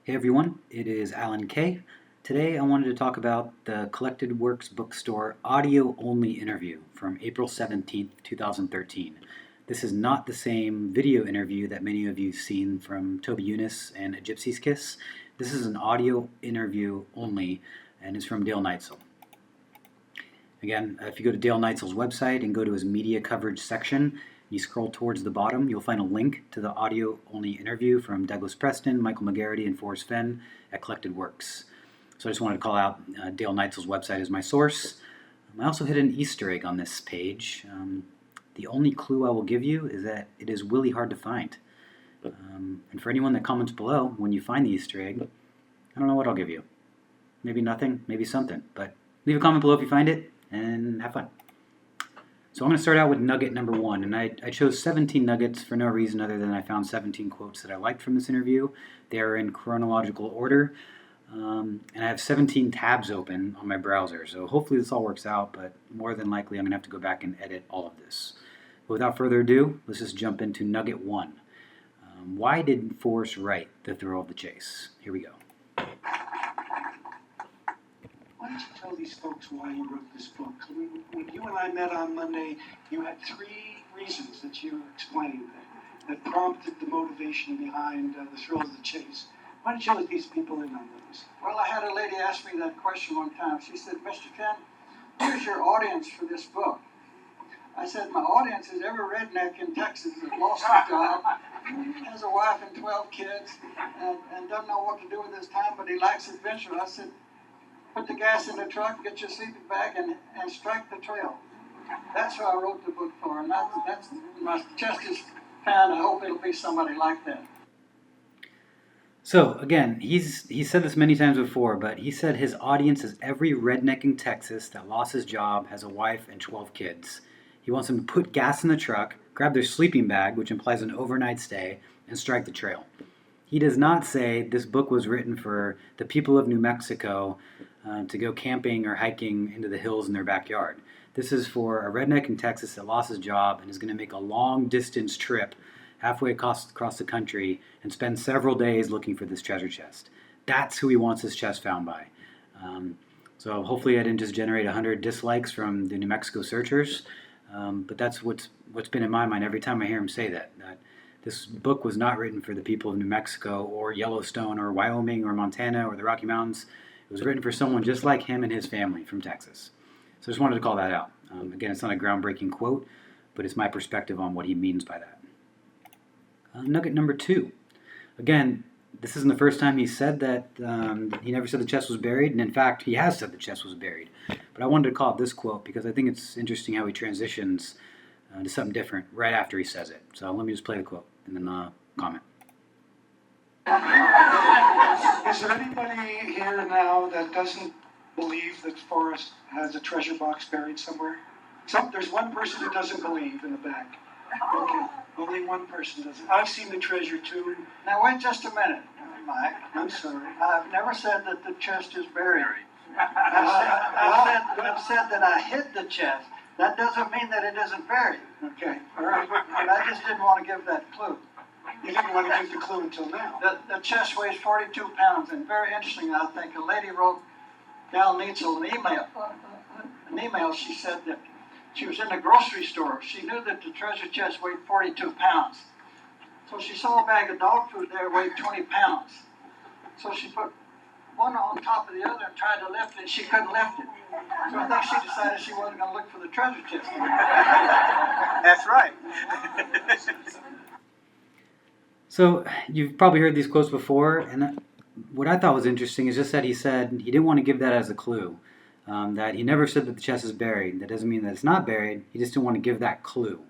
Hey everyone, it is Alan Kay. Today I wanted to talk about the Collected Works Bookstore audio-only interview from April 17th, 2013. This is not the same video interview that many of you have seen from Toby Eunice and A Gypsy's Kiss. This is an audio interview only and is from Dale Neitzel. Again, if you go to Dale Neitzel's website and go to his media coverage section, you scroll towards the bottom, you'll find a link to the audio-only interview from Douglas Preston, Michael McGarrity, and Forrest Fenn at Collected Works. So I just wanted to call out Dale Neitzel's website as my source. I also hid an Easter egg on this page. The only clue I will give you is that it is really hard to find. And for anyone that comments below, when you find the Easter egg, I don't know what I'll give you. Maybe nothing, maybe something. But leave a comment below if you find it, and have fun. So I'm going to start out with nugget number 1, and I chose 17 nuggets for no reason other than I found 17 quotes that I liked from this interview. They are in chronological order, and I have 17 tabs open on my browser, so hopefully this all works out, but more than likely I'm going to have to go back and edit all of this. But without further ado, let's just jump into nugget 1. Why did Forrest write The Thrill of the Chase? Here we go. Why don't you tell these folks why you wrote this book? When you and I met on Monday, you had 3 reasons that you explained that prompted the motivation behind The Thrill of the Chase. Why don't you let these people in on those? Well, I had a lady ask me that question one time. She said, Mr. Fenn, who's your audience for this book? I said, my audience is every redneck in Texas that lost his job, has a wife and 12 kids, and doesn't know what to do with his time, but he likes adventure. I said, put the gas in the truck, get your sleeping bag, and strike the trail. That's who I wrote the book for, and that's my chest is fan. I hope it'll be somebody like that. So again, he's said this many times before, but he said his audience is every redneck in Texas that lost his job, has a wife and 12 kids. He wants them to put gas in the truck, grab their sleeping bag, which implies an overnight stay, and strike the trail. He does not say this book was written for the people of New Mexico to go camping or hiking into the hills in their backyard. This is for a redneck in Texas that lost his job and is going to make a long-distance trip halfway across the country and spend several days looking for this treasure chest. That's who he wants his chest found by. So hopefully I didn't just generate 100 dislikes from the New Mexico searchers, but that's what's been in my mind every time I hear him say that this book was not written for the people of New Mexico or Yellowstone or Wyoming or Montana or the Rocky Mountains. It was written for someone just like him and his family from Texas. So I just wanted to call that out. Again, it's not a groundbreaking quote, but it's my perspective on what he means by that. Nugget number 2. Again, this isn't the first time he said that he never said the chest was buried, and in fact, he has said the chest was buried. But I wanted to call it this quote because I think it's interesting how he transitions to something different right after he says it. So let me just play the quote and then comment. Is there anybody here now that doesn't believe that Forrest has a treasure box buried somewhere? There's one person who doesn't believe in the back. Okay, only one person doesn't. I've seen the treasure too. Now, wait just a minute, Mike. I'm sorry. I've never said that the chest is buried. I've said that I hid the chest. That doesn't mean that it isn't buried. Okay, all right. But I just didn't want to give that clue. You didn't want to give the clue until now. The chest weighs 42 pounds, and very interesting, I think, a lady wrote Dale Neitzel an email. She said that she was in the grocery store. She knew that the treasure chest weighed 42 pounds. So she saw a bag of dog food there weighed 20 pounds. So she put one on top of the other and tried to lift it, and she couldn't lift it. So I think she decided she wasn't going to look for the treasure chest. That's right. So you've probably heard these quotes before, and what I thought was interesting is just that he said he didn't want to give that as a clue, that he never said that the chest is buried. That doesn't mean that it's not buried. He just didn't want to give that clue.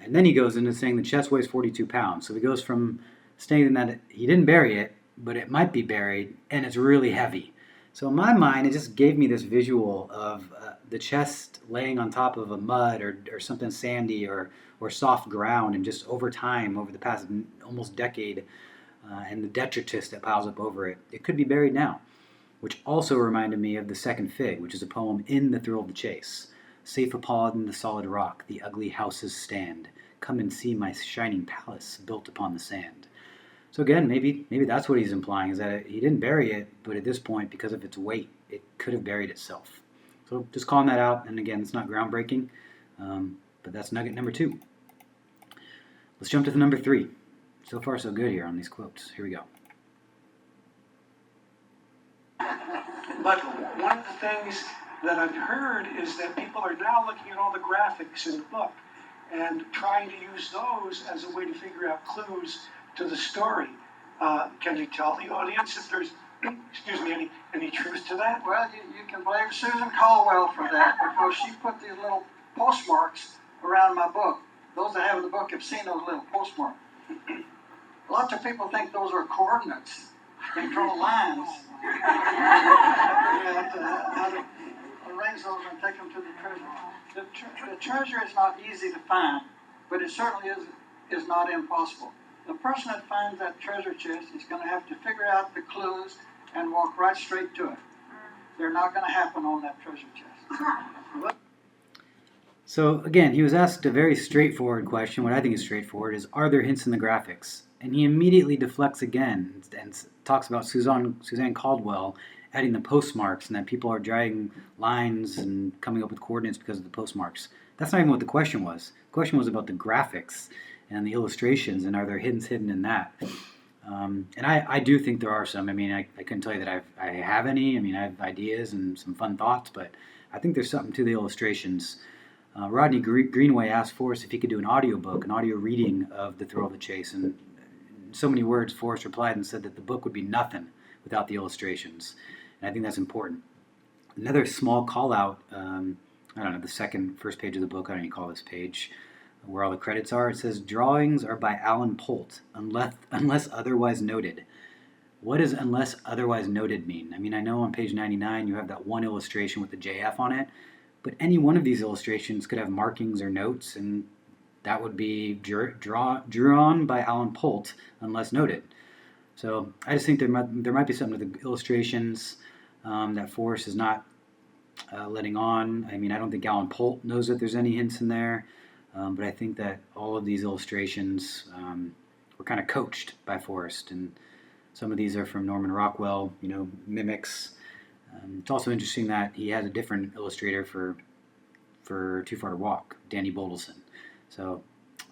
And then he goes into saying the chest weighs 42 pounds. So he goes from stating that he didn't bury it, but it might be buried, and it's really heavy. So in my mind, it just gave me this visual of the chest laying on top of a mud or something sandy or soft ground, and just over time, over the past almost decade, and the detritus that piles up over it, it could be buried now. Which also reminded me of The Second Fig, which is a poem in The Thrill of the Chase. Safe upon the solid rock, the ugly houses stand. Come and see my shining palace built upon the sand. So again, maybe that's what he's implying, is that he didn't bury it, but at this point, because of its weight, it could have buried itself. So just calling that out, and again, it's not groundbreaking, but that's nugget number 2. Let's jump to the number 3. So far, so good here on these quotes. Here we go. But one of the things that I've heard is that people are now looking at all the graphics in the book and trying to use those as a way to figure out clues to the story. Can you tell the audience if there's, any truth to that? Well, you can blame Susan Caldwell for that, because she put these little postmarks around my book. Those that have the book have seen those little postmarks. Lots of people think those are coordinates. They draw lines. You have to arrange those and take them to the treasure. The treasure is not easy to find, but it certainly is not impossible. The person that finds that treasure chest is going to have to figure out the clues and walk right straight to it. They're not going to happen on that treasure chest. So again, he was asked a very straightforward question. What I think is straightforward is, are there hints in the graphics? And he immediately deflects again and talks about Suzanne Caldwell adding the postmarks, and that people are drawing lines and coming up with coordinates because of the postmarks. That's not even what the question was. The question was about the graphics and the illustrations, and are there hints hidden in that? And I do think there are some. I mean, I couldn't tell you that I have any. I mean, I have ideas and some fun thoughts, but I think there's something to the illustrations. Rodney Greenway asked Forrest if he could do an audiobook, an audio reading of The Thrill of the Chase, and in so many words, Forrest replied and said that the book would be nothing without the illustrations, and I think that's important. Another small call out, I don't know, the first page of the book, I don't even call this page, where all the credits are, it says, drawings are by Alan Polt, unless otherwise noted. What does unless otherwise noted mean? I mean, I know on page 99 you have that one illustration with the JF on it, but any one of these illustrations could have markings or notes, and that would be drawn by Alan Polt, unless noted. So I just think there might be something with the illustrations that Forrest is not letting on. I mean, I don't think Alan Polt knows that there's any hints in there, but I think that all of these illustrations were kind of coached by Forrest, and some of these are from Norman Rockwell, mimics. It's also interesting that he has a different illustrator for Too Far to Walk, Danny Bodelson. So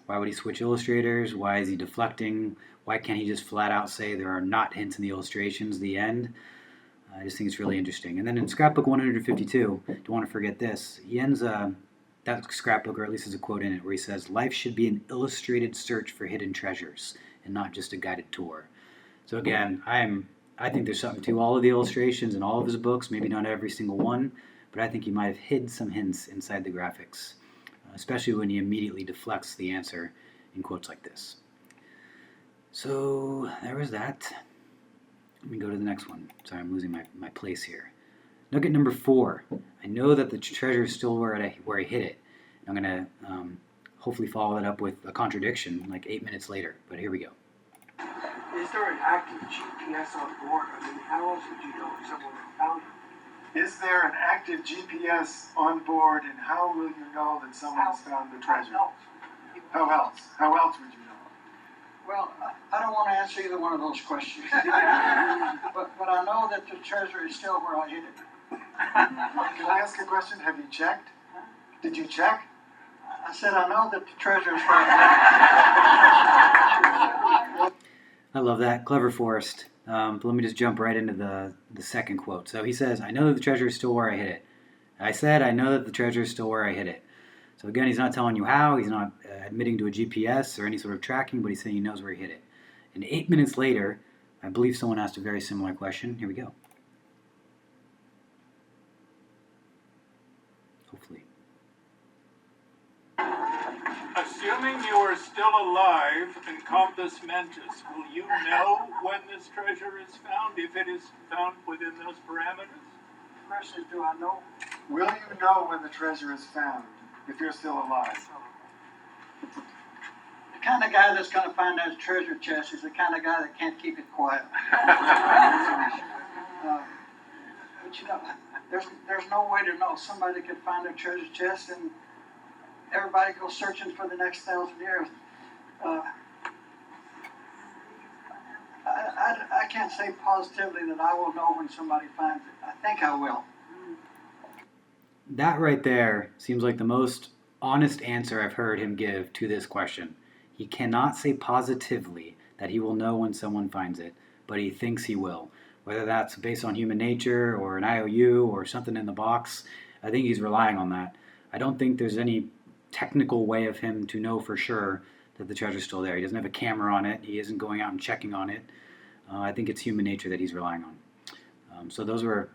why would he switch illustrators? Why is he deflecting? Why can't he just flat out say there are not hints in the illustrations, the end? I just think it's really interesting. And then in scrapbook 152, don't want to forget this, he ends that scrapbook, or at least there's a quote in it, where he says, life should be an illustrated search for hidden treasures and not just a guided tour. So again, I think there's something to all of the illustrations in all of his books, maybe not every single one, but I think he might have hid some hints inside the graphics, especially when he immediately deflects the answer in quotes like this. So there was that. Let me go to the next one. Sorry, I'm losing my place here. Nugget number 4. I know that the treasure is still where I hid it. I'm going to hopefully follow that up with a contradiction like 8 minutes later, but here we go. Is there an active GPS on board? I mean, how else would you know if someone had found it? Is there an active GPS on board, and how will you know that someone has found the treasure? How else? How else would you know? Well, I don't want to answer either one of those questions. but I know that the treasure is still where I hid it. Can I ask a question? Have you checked? Did you check? I said I know that the treasure is where I hid it. I love that. Clever Forrest. But let me just jump right into the second quote. So he says, I know that the treasure is still where I hid it. I said, I know that the treasure is still where I hid it. So again, he's not telling you how. He's not admitting to a GPS or any sort of tracking, but he's saying he knows where he hid it. And 8 minutes later, I believe someone asked a very similar question. Here we go. Hopefully. Assuming you are still alive and compos mentis, will you know when this treasure is found, if it is found within those parameters? The question is, do I know? Will you know when the treasure is found if you're still alive? The kind of guy that's going to find that treasure chest is the kind of guy that can't keep it quiet. But there's no way to know. Somebody could find a treasure chest and everybody goes searching for the next 1,000 years. I can't say positively that I will know when somebody finds it. I think I will. That right there seems like the most honest answer I've heard him give to this question. He cannot say positively that he will know when someone finds it, but he thinks he will. Whether that's based on human nature or an IOU or something in the box, I think he's relying on that. I don't think there's any technical way of him to know for sure that the treasure's still there. He doesn't have a camera on it. He isn't going out and checking on it. I think it's human nature that he's relying on. So those were,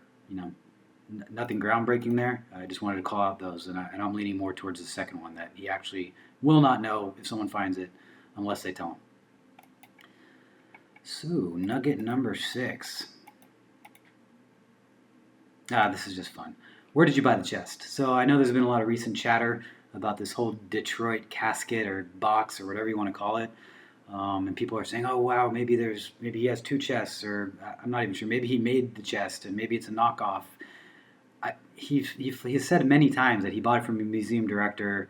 nothing groundbreaking there. I just wanted to call out those, and I'm leaning more towards the second one, that he actually will not know if someone finds it unless they tell him. So, nugget number 6. This is just fun. Where did you buy the chest? So I know there's been a lot of recent chatter about this whole Detroit casket or box or whatever you want to call it. And people are saying, oh, wow, maybe he has 2 chests, or I'm not even sure. Maybe he made the chest and maybe it's a knockoff. He has said many times that he bought it from a museum director.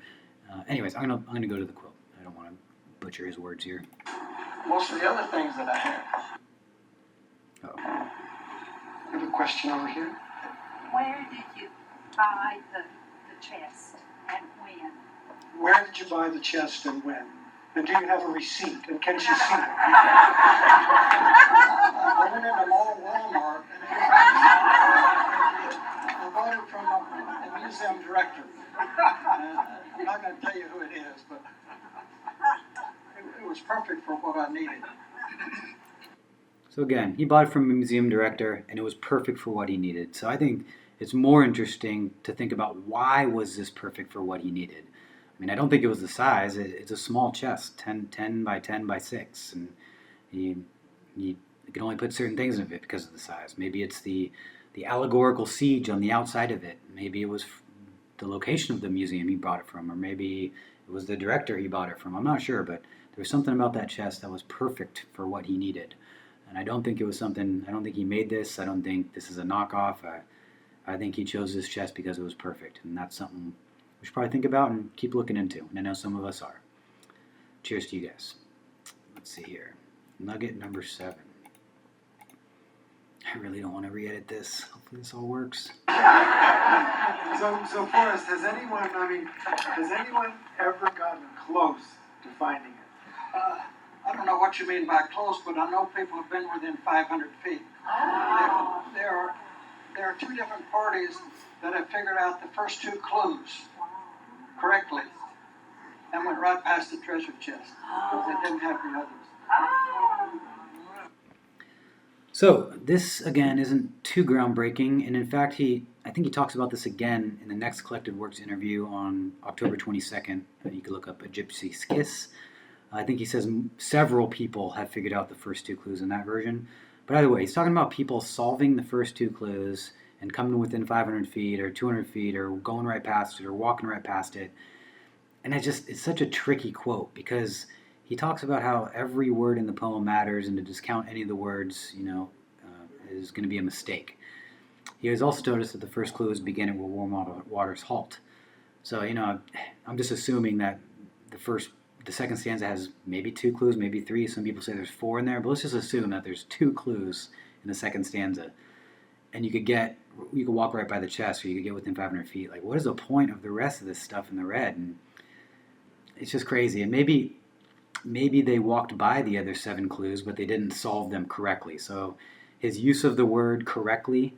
Anyways, I'm gonna go to the quote. I don't want to butcher his words here. Most of the other things that I have. Oh. I have a question over here. Where did you buy the chest and when? Where did you buy the chest and when? And do you have a receipt? And can she see it? I went into Walmart and I bought it from a museum director. I'm not going to tell you who it is, but it was perfect for what I needed. So again, he bought it from a museum director, and it was perfect for what he needed. So I think it's more interesting to think about, why was this perfect for what he needed? I mean, I don't think it was the size. It's a small chest, 10 by 10 by 6, and he can only put certain things in it because of the size. Maybe it's the allegorical siege on the outside of it. Maybe it was the location of the museum he bought it from, or maybe it was the director he bought it from. I'm not sure, but there was something about that chest that was perfect for what he needed. And I don't think he made this. I don't think this is a knockoff. I think he chose this chest because it was perfect. And that's something we should probably think about and keep looking into. And I know some of us are. Cheers to you guys. Let's see here. Nugget number 7. I really don't want to re-edit this. Hopefully this all works. So Forrest, has anyone ever gotten close to finding it? I don't know what you mean by close, but I know people have been within 500 feet. There are 2 different parties that have figured out the first 2 clues correctly and went right past the treasure chest because they didn't have the others. So this again isn't too groundbreaking, and in fact I think he talks about this again in the next Collected Works interview on October 22nd. You can look up A Gypsy Kiss. I think he says several people have figured out the first 2 clues in that version. But either way, he's talking about people solving the first 2 clues and coming within 500 feet or 200 feet or going right past it or walking right past it. And it's such a tricky quote, because he talks about how every word in the poem matters, and to discount any of the words, is going to be a mistake. He has also noticed that the first clue is begin at where warm waters halt. So, I'm just assuming that the second stanza has maybe 2 clues, maybe 3. Some people say there's 4 in there, but let's just assume that there's 2 clues in the second stanza. And you could walk right by the chest, or you could get within 500 feet. Like, what is the point of the rest of this stuff in the red? And it's just crazy. And maybe they walked by the other 7 clues, but they didn't solve them correctly. So his use of the word correctly,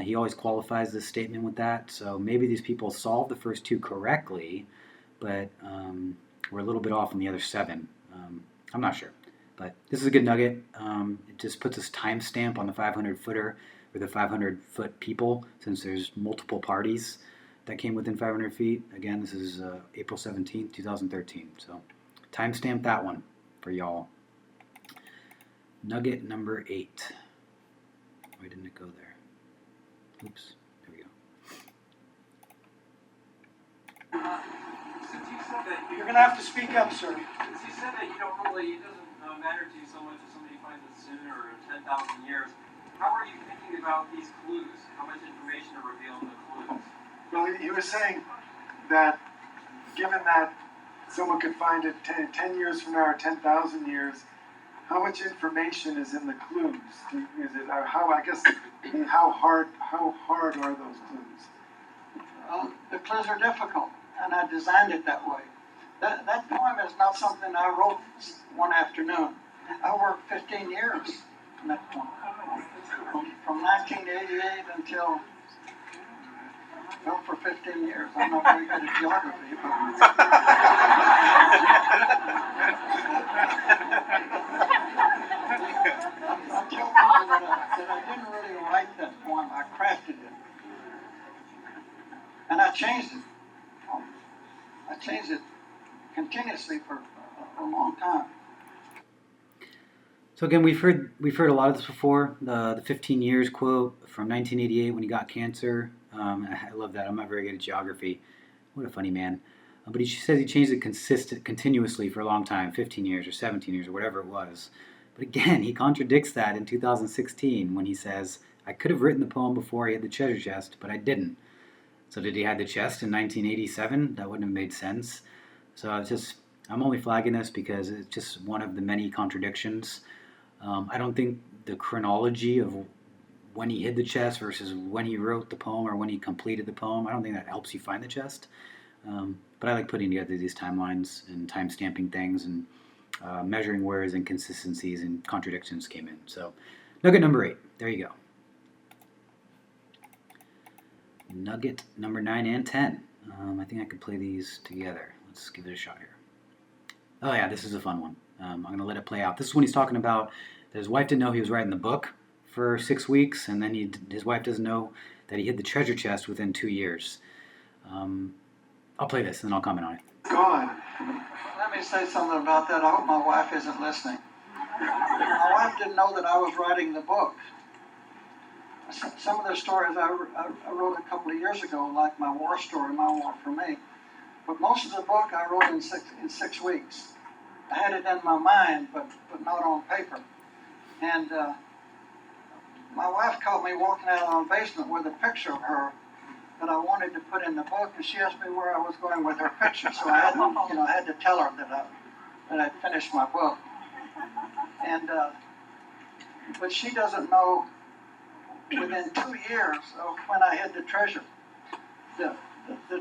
he always qualifies this statement with that. So maybe these people solved the first 2 correctly, but we're a little bit off on the other 7. I'm not sure. But this is a good nugget. It just puts a timestamp on the 500-footer, or the 500-foot people, since there's multiple parties that came within 500 feet. Again, this is April 17th, 2013. So timestamp that one for y'all. Nugget number 8. Why didn't it go there? Oops. There we go. Since you said that You're going to have to speak up, sir. since you said that it doesn't matter to you so much if somebody finds it sooner or in 10,000 years, how are you thinking about these clues? How much information are revealed in the clues? Well, he was saying that given that someone could find it 10 years from now or 10,000 years, How much information is in the clues? Is it how? I guess how hard are those clues? The clues are difficult, and I designed it that way. That poem is not something I wrote one afternoon. I worked 15 years on that poem, from 1988 until, well, for 15 years. I'm not very good at geography, but I tell people that I didn't really write that poem. I crafted it, and I changed it. I changed it continuously for a long time. So again, we've heard a lot of this before. The 15 years quote from 1988 when he got cancer. I love that. I'm not very good at geography. What a funny man. But he says he changed it continuously for a long time, 15 years or 17 years or whatever it was. But again, he contradicts that in 2016 when he says, I could have written the poem before he had the treasure chest, but I didn't. So did he have the chest in 1987? That wouldn't have made sense. So I'm only flagging this because it's just one of the many contradictions. I don't think the chronology of when he hid the chest versus when he wrote the poem or when he completed the poem, I don't think that helps you find the chest. But I like putting together these timelines and time stamping things and measuring where his inconsistencies and contradictions came in. So nugget number 8, there you go. Nugget number 9 and 10. I think I could play these together. Let's give it a shot here. Oh yeah, this is a fun one. I'm going to let it play out. This is when he's talking about that his wife didn't know he was writing the book for 6 weeks, and then his wife doesn't know that he hid the treasure chest within 2 years. I'll play this, and then I'll comment on it. God. Let me say something about that. I hope my wife isn't listening. My wife didn't know that I was writing the book. Some of the stories I wrote a couple of years ago, like my war story, My War for Me. But most of the book I wrote in 6 weeks. I had it in my mind, but not on paper. And my wife caught me walking out of the basement with a picture of her that I wanted to put in the book, and she asked me where I was going with her picture. So I had to tell her that I'd finished my book. And but she doesn't know. Within 2 years of when I hid the treasure, the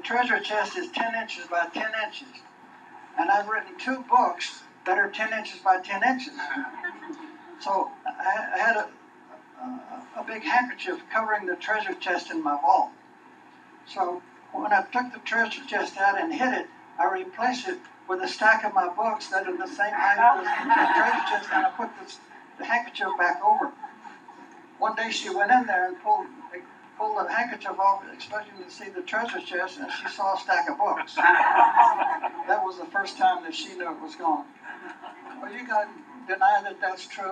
treasure chest is 10 inches by 10 inches, and I've written 2 books that are 10 inches by 10 inches. So I had a big handkerchief covering the treasure chest in my vault. So when I took the treasure chest out and hid it, I replaced it with a stack of my books that are the same height as the treasure chest, and I put the handkerchief back over it. One day she went in there and pulled the handkerchief off, expecting to see the treasure chest, and she saw a stack of books. That was the first time that she knew it was gone. Well, you got to deny that that's true?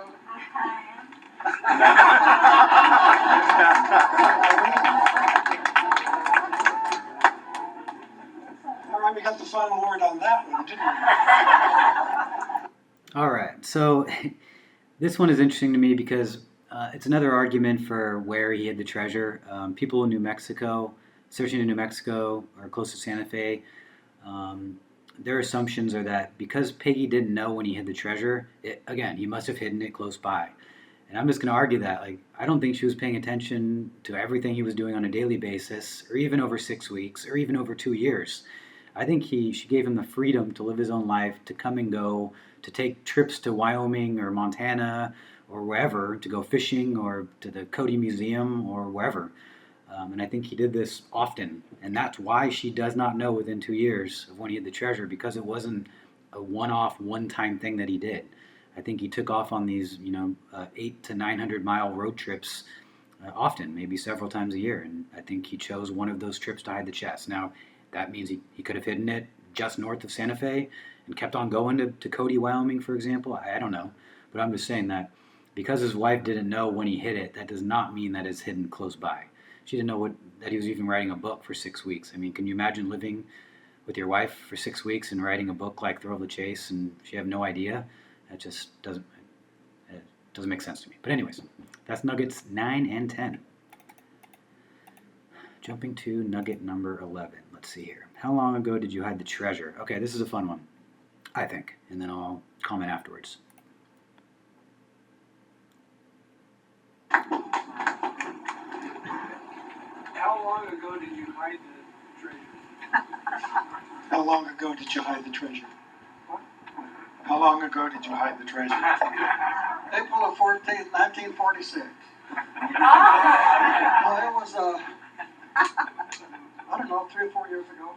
All right, we got the final word on that one, didn't we? All right, so this one is interesting to me because it's another argument for where he hid the treasure. People in New Mexico, searching in New Mexico or close to Santa Fe, their assumptions are that because Peggy didn't know when he hid the treasure, he must have hidden it close by. And I'm just going to argue that. I don't think she was paying attention to everything he was doing on a daily basis, or even over 6 weeks, or even over 2 years. I think she gave him the freedom to live his own life, to come and go, to take trips to Wyoming or Montana or wherever, to go fishing or to the Cody Museum or wherever. And I think he did this often. And that's why she does not know within 2 years of when he had the treasure, because it wasn't a one-off, one-time thing that he did. I think he took off on these, 800 to 900 mile road trips often, maybe several times a year. And I think he chose one of those trips to hide the chest. Now, that means he could have hidden it just north of Santa Fe and kept on going to Cody, Wyoming, for example. I don't know. But I'm just saying that because his wife didn't know when he hid it, that does not mean that it's hidden close by. She didn't know that he was even writing a book for 6 weeks. I mean, can you imagine living with your wife for 6 weeks and writing a book like Thrill of the Chase and she have no idea? That just doesn't make sense to me. But anyways, that's nuggets 9 and 10. Jumping to nugget number 11. Let's see here. How long ago did you hide the treasure? Okay, this is a fun one, I think, and then I'll comment afterwards. long ago did you hide the treasure? How long ago did you hide the treasure? How long ago did you hide the treasure? April the 14th, 1946. Well, it was, I don't know, 3 or 4 years ago.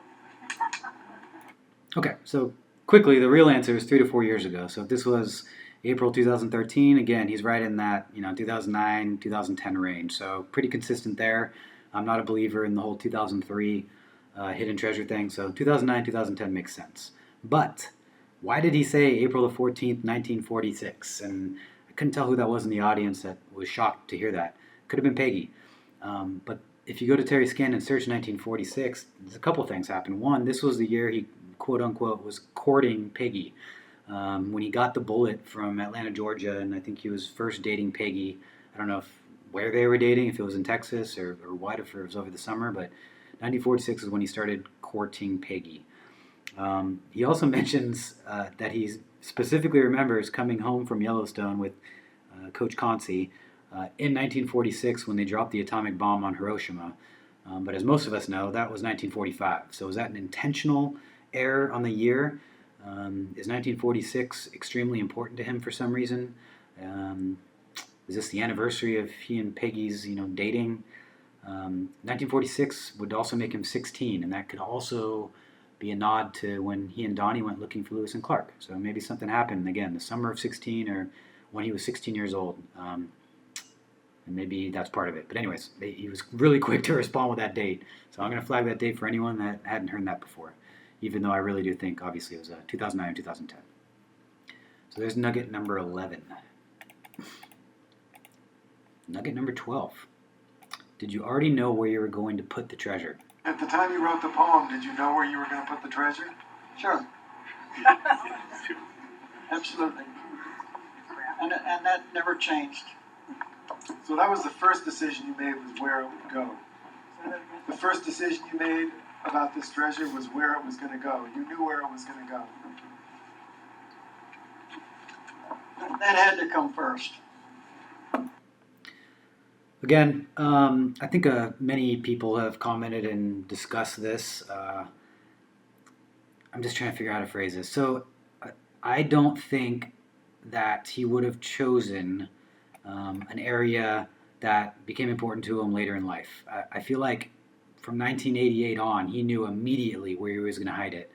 Okay, so quickly, the real answer is 3 to 4 years ago. So if this was April 2013, again, he's right in that 2009, 2010 range. So pretty consistent there. I'm not a believer in the whole 2003 hidden treasure thing. So 2009, 2010 makes sense. But why did he say April the 14th, 1946? And I couldn't tell who that was in the audience that was shocked to hear that. Could have been Peggy. But if you go to Terry Scan and search 1946, there's a couple things happened. One, this was the year he, quote unquote, was courting Peggy. When he got the bullet from Atlanta, Georgia, and I think he was first dating Peggy. I don't know where they were dating, if it was in Texas or what, if it was over the summer, but 1946 is when he started courting Peggy. He also mentions that he specifically remembers coming home from Yellowstone with Coach Concy in 1946 when they dropped the atomic bomb on Hiroshima. But as most of us know, that was 1945. So was that an intentional error on the year? Is 1946 extremely important to him for some reason? Is this the anniversary of he and Peggy's dating? 1946 would also make him 16, and that could also be a nod to when he and Donnie went looking for Lewis and Clark. So maybe something happened, again, the summer of 16 or when he was 16 years old. And maybe that's part of it. But anyways, he was really quick to respond with that date. So I'm going to flag that date for anyone that hadn't heard that before, even though I really do think, obviously, it was 2009 and 2010. So there's nugget number 11. Nugget number 12. Did you already know where you were going to put the treasure? At the time you wrote the poem, did you know where you were going to put the treasure? Sure. Absolutely. And that never changed. So that was the first decision you made, was where it would go. The first decision you made about this treasure was where it was going to go. You knew where it was going to go. That had to come first. Again, I think many people have commented and discussed this. I'm just trying to figure out how to phrase this. So I don't think that he would have chosen an area that became important to him later in life. I feel like from 1988 on, he knew immediately where he was going to hide it.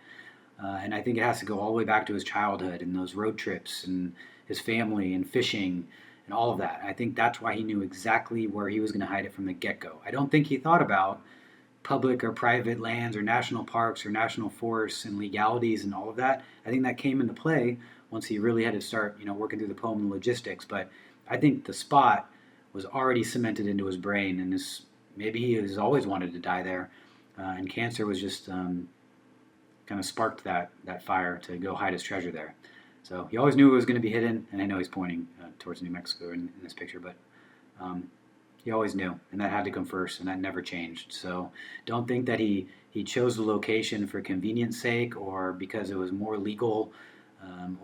And I think it has to go all the way back to his childhood and those road trips and his family and fishing and all of that. I think that's why he knew exactly where he was going to hide it from the get-go. I don't think he thought about public or private lands or national parks or national forests and legalities and all of that. I think that came into play once he really had to start, working through the poem and logistics. But I think the spot was already cemented into his brain, and maybe he has always wanted to die there, and cancer was just kind of sparked that fire to go hide his treasure there. So he always knew it was going to be hidden, and I know he's pointing towards New Mexico in this picture, but he always knew, and that had to come first, and that never changed. So don't think that he chose the location for convenience sake or because it was more legal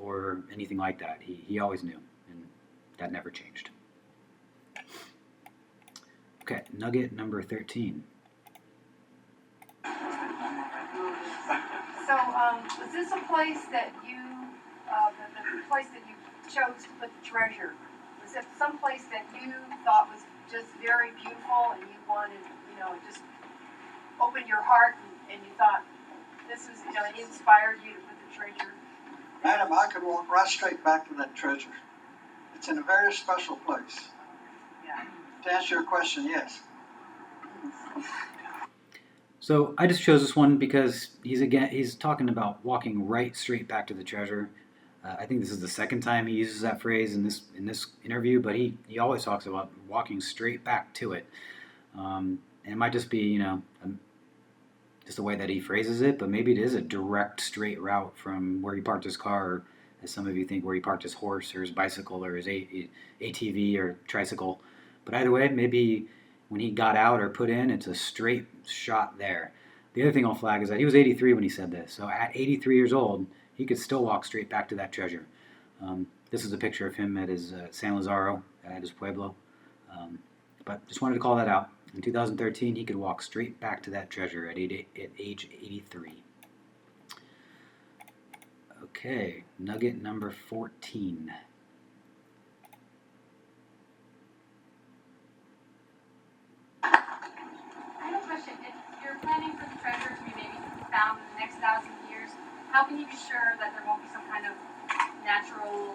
or anything like that. He always knew, and that never changed. Okay, nugget number 13. So, was this a place that you, the place that you chose to put the treasure? Was it some place that you thought was just very beautiful and you wanted, just opened your heart and you thought this was, it inspired you to put the treasure? Madam, I could walk right straight back to that treasure. It's in a very special place. Yeah. To answer your question, yes. So I just chose this one because he's talking about walking right straight back to the treasure. I think this is the second time he uses that phrase in this interview, but he always talks about walking straight back to it. And it might just be just the way that he phrases it, but maybe it is a direct straight route from where he parked his car, or as some of you think, where he parked his horse or his bicycle or his ATV or tricycle. But either way, maybe when he got out or put in, it's a straight shot there. The other thing I'll flag is that he was 83 when he said this. So at 83 years old, he could still walk straight back to that treasure. This is a picture of him at his San Lazaro, at his pueblo. But just wanted to call that out. In 2013, he could walk straight back to that treasure at age 83. Okay, nugget number 14. I have a question. If you're planning for the treasure to be maybe found in the next 1,000 years, how can you be sure that there won't be some kind of natural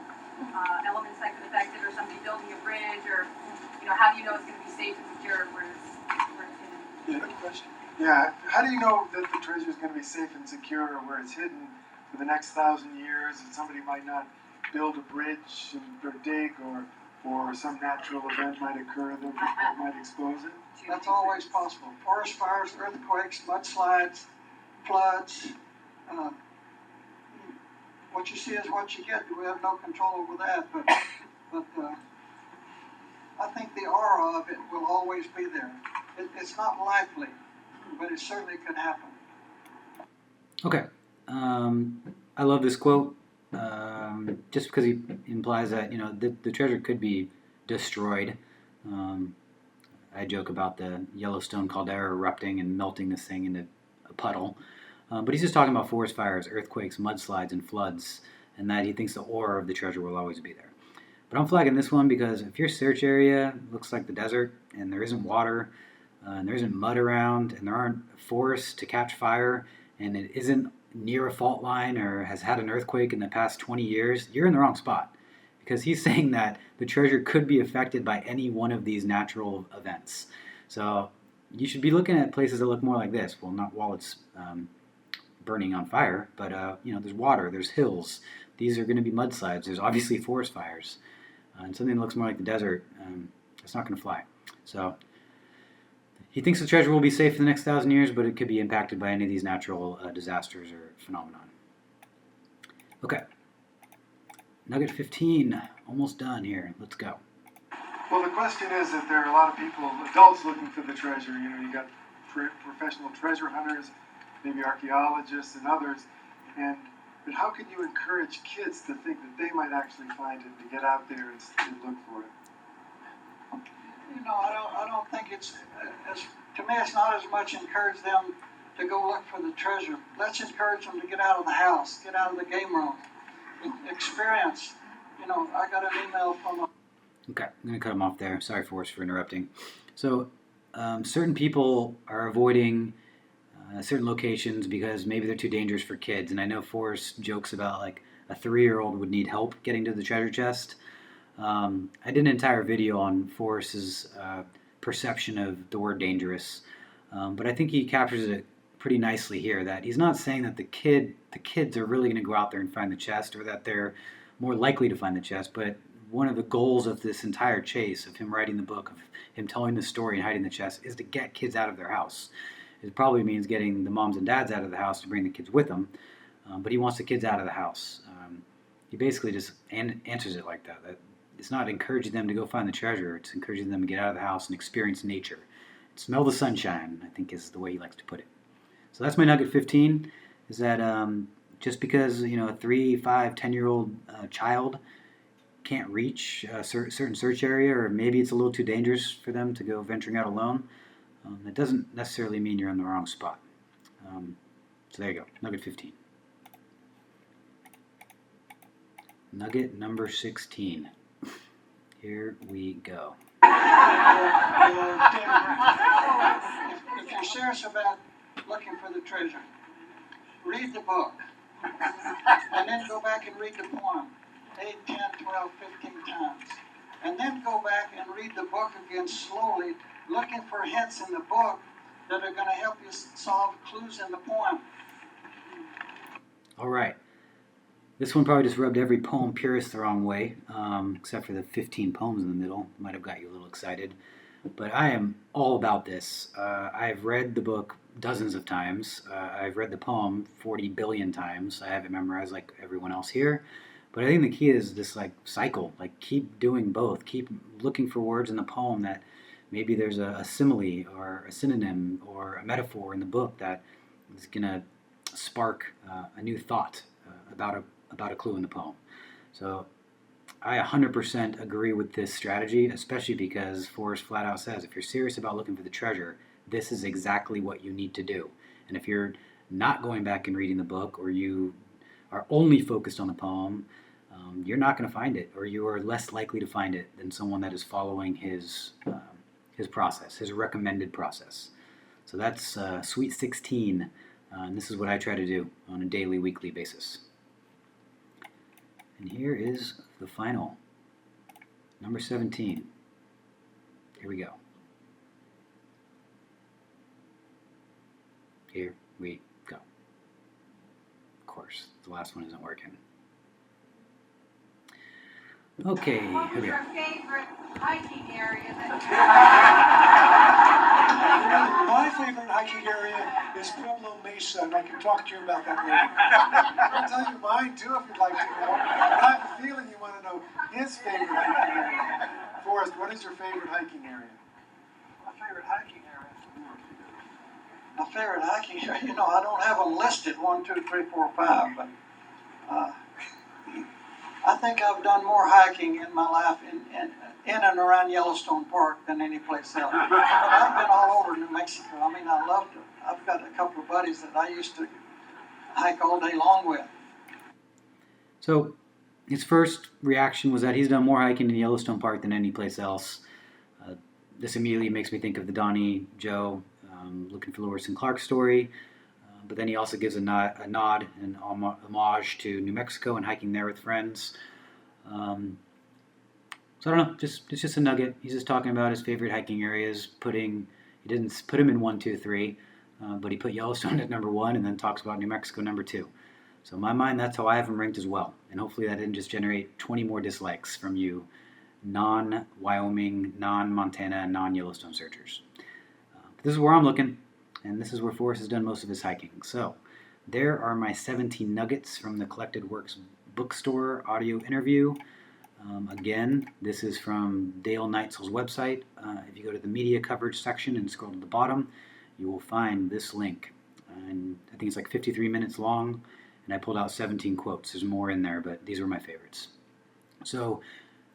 elements that could affect it, or somebody building a bridge, or how do you know it's going to be safe and secure where it's hidden? Good question. Yeah, how do you know that the treasure is going to be safe and secure or where it's hidden for the next 1,000 years? And somebody might not build a bridge or dig, or some natural event might occur that might expose it? That's always possible. Forest fires, earthquakes, mudslides, floods. What you see is what you get. We have no control over that, but I think the aura of it will always be there. It's not likely, but it certainly could happen. Okay. I love this quote just because he implies that the treasure could be destroyed. I joke about the Yellowstone caldera erupting and melting this thing into a puddle. But he's just talking about forest fires, earthquakes, mudslides, and floods, and that he thinks the aura of the treasure will always be there. But I'm flagging this one because if your search area looks like the desert and there isn't water, and there isn't mud around, and there aren't forests to catch fire, and it isn't near a fault line or has had an earthquake in the past 20 years, you're in the wrong spot. Because he's saying that the treasure could be affected by any one of these natural events. So you should be looking at places that look more like this. Well, not while it's burning on fire, but there's water, there's hills. These are going to be mudslides. There's obviously forest fires. And something that looks more like the desert, it's not going to fly. So he thinks the treasure will be safe for the next 1,000 years, but it could be impacted by any of these natural disasters or phenomenon. Okay. Nugget 15, almost done here. Let's go. Well, the question is that there are a lot of people, adults looking for the treasure. You got professional treasure hunters, maybe archaeologists and others. But how can you encourage kids to think that they might actually find it, to get out there and look for it? I don't think it's to me. It's not as much encourage them to go look for the treasure. Let's encourage them to get out of the house, get out of the game room, experience. I got an email from a. Okay, I'm going to cut him off there. Sorry, Forrest, for interrupting. So, certain people are avoiding certain locations because maybe they're too dangerous for kids. And I know Forrest jokes about like a 3-year-old would need help getting to the treasure chest. I did an entire video on Forrest's perception of the word dangerous, but I think he captures it pretty nicely here. That he's not saying that the kids are really going to go out there and find the chest, or that they're more likely to find the chest. But one of the goals of this entire chase, of him writing the book, of him telling the story and hiding the chest, is to get kids out of their house. It probably means getting the moms and dads out of the house to bring the kids with them, but he wants the kids out of the house. He basically just answers it like that. It's not encouraging them to go find the treasure. It's encouraging them to get out of the house and experience nature. Smell the sunshine, I think, is the way he likes to put it. So that's my nugget 15, is that just because a 3, 5, 10-year-old child can't reach a certain search area, or maybe it's a little too dangerous for them to go venturing out alone, that doesn't necessarily mean you're in the wrong spot. So there you go, nugget 15. Nugget number 16. Here we go. If you're serious about looking for the treasure, read the book. And then go back and read the poem 8, 10, 12, 15 times. And then go back and read the book again slowly, looking for hints in the book that are going to help you solve clues in the poem. All right. This one probably just rubbed every poem purist the wrong way, except for the 15 poems in the middle. Might have got you a little excited. But I am all about this. I've read the book dozens of times. I've read the poem 40 billion times. I have it memorized like everyone else here. But I think the key is this cycle. Keep doing both. Keep looking for words in the poem that maybe there's a simile or a synonym or a metaphor in the book that is going to spark a new thought about a clue in the poem. So I 100% agree with this strategy, especially because Forrest flat out says if you're serious about looking for the treasure, this is exactly what you need to do. And if you're not going back and reading the book, or you are only focused on the poem, you're not going to find it, or you are less likely to find it than someone that is following his process, his recommended process. So that's Sweet 16, and this is what I try to do on a daily, weekly basis. And here is the final, number 17. Here we go. Here we go. Of course, the last one isn't working. Okay, What here was we go. your favorite hiking area that My favorite hiking area is Pueblo Mesa, and I can talk to you about that later. I'll tell you mine too if you'd like to know. But I have a feeling you want to know his favorite hiking area. Forrest, what is your favorite hiking area? My favorite hiking area. My favorite hiking area, you know, I don't have them listed 1, 2, 3, 4, 5, but I think I've done more hiking in my life in and around Yellowstone Park than any place else. But I've been all over New Mexico. I mean, I loved it. I've got a couple of buddies that I used to hike all day long with. So his first reaction was that he's done more hiking in Yellowstone Park than any place else. This immediately makes me think of the Donnie Joe Looking for Lewis and Clark story. But then he also gives a nod and homage to New Mexico and hiking there with friends. So I don't know, it's just a nugget. He's just talking about his favorite hiking areas. He didn't put him in 1, 2, 3, but he put Yellowstone at number 1 and then talks about New Mexico number 2. So in my mind, that's how I have him ranked as well. And hopefully that didn't just generate 20 more dislikes from you non-Wyoming, non-Montana, non-Yellowstone searchers. But this is where I'm looking, and this is where Forrest has done most of his hiking. So there are my 17 nuggets from the Collected Works Bookstore audio interview. Again, this is from Dale Neitzel's website. If you go to the media coverage section and scroll to the bottom, you will find this link. And I think it's like 53 minutes long, and I pulled out 17 quotes. There's more in there, but these were my favorites. So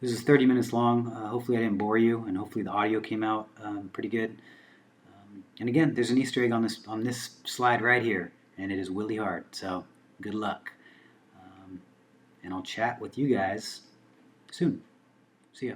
this is 30 minutes long. Hopefully I didn't bore you, and hopefully the audio came out pretty good. And again, there's an Easter egg on this slide right here, and it is Willie Hart. So good luck. And I'll chat with you guys soon. See ya.